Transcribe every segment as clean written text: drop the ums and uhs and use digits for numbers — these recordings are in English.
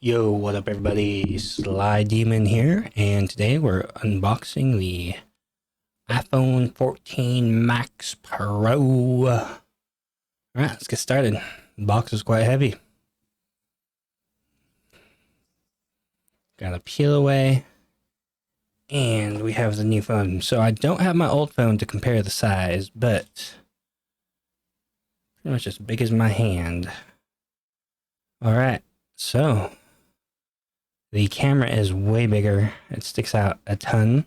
Yo, what up everybody? Sly Demon here, and today we're unboxing the iPhone 14 Max Pro. Alright, let's get started. The box is quite heavy. Gotta peel away. And we have the new phone. So I don't have my old phone to compare the size, but pretty much as big as my hand. Alright, so the camera is way bigger. It sticks out a ton.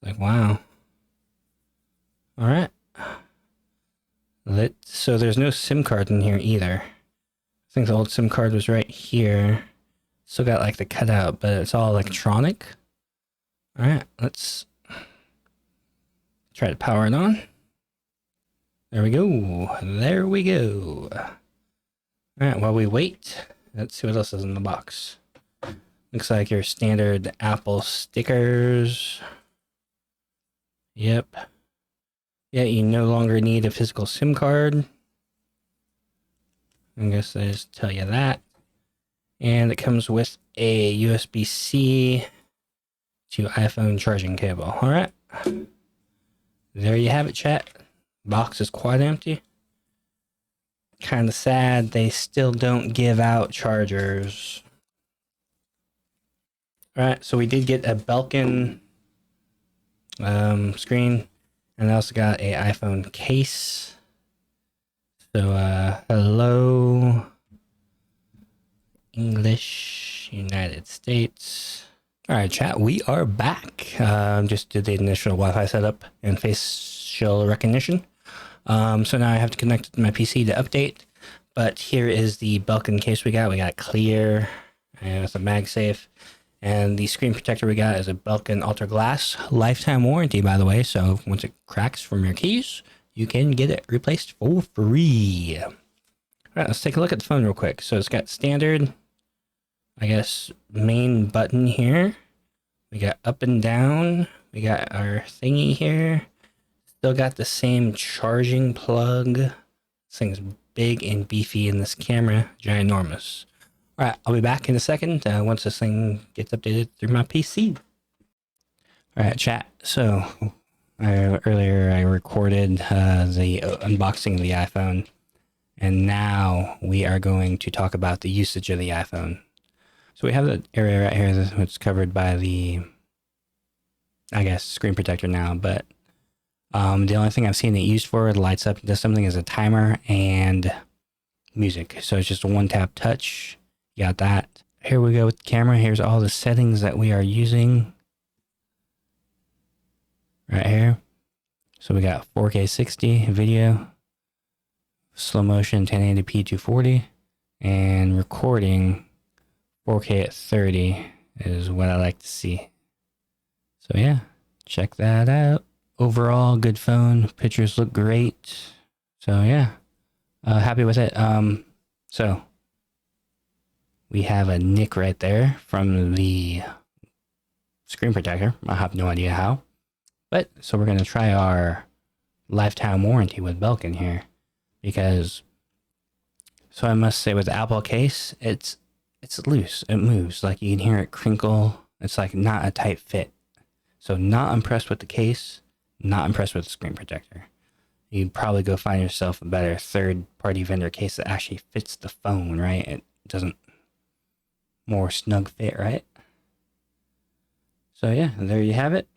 Like, wow. All right. So there's no SIM card in here either. I think the old SIM card was right here. Still got like the cutout, but it's all electronic. All right, let's try to power it on. There we go. There we go. All right, while we wait, let's see what else is in the box. Looks like your standard Apple stickers. Yep. Yeah, you no longer need a physical SIM card. I guess I just tell you that. And it comes with a USB-C to iPhone charging cable. Alright. There you have it, chat. Box is quite empty. Kind of sad they still don't give out chargers. Alright, so we did get a Belkin screen. And I also got a iPhone case. So, hello, English, United States. All right, chat, we are back. Just did the initial Wi-Fi setup and facial recognition. So now I have to connect it to my PC to update. But here is the Belkin case we got. We got clear, and it's a MagSafe. And the screen protector we got is a Belkin Ultra Glass. Lifetime warranty, by the way. So once it cracks from your keys, you can get it replaced for free. All right, let's take a look at the phone real quick. So it's got standard, I guess, main button here. We got up and down. We got our thingy here. Still got the same charging plug. This thing's big and beefy, and this camera, ginormous. All right, I'll be back in a second once this thing gets updated through my PC. All right, chat. So earlier I recorded the unboxing of the iPhone, and now we are going to talk about the usage of the iPhone. So we have the area right here that's covered by the, I guess, screen protector now, but the only thing I've seen it used for, it lights up, does something as a timer and music. So it's just a one-tap touch. You got that. Here we go with the camera. Here's all the settings that we are using right here. So we got 4K 60 video, slow motion 1080p 240, and recording 4K at 30 is what I like to see. So yeah, check that out. Overall, good phone. Pictures look great. So yeah, happy with it. So we have a nick right there from the screen protector. I have no idea how. But, so we're going to try our lifetime warranty with Belkin here. Because, so I must say with the Apple case, it's loose. It moves. Like you can hear it crinkle. It's like not a tight fit. So not impressed with the case. Not impressed with the screen protector. You'd probably go find yourself a better third-party vendor case that actually fits the phone, right? It doesn't more snug fit, right? So yeah, there you have it.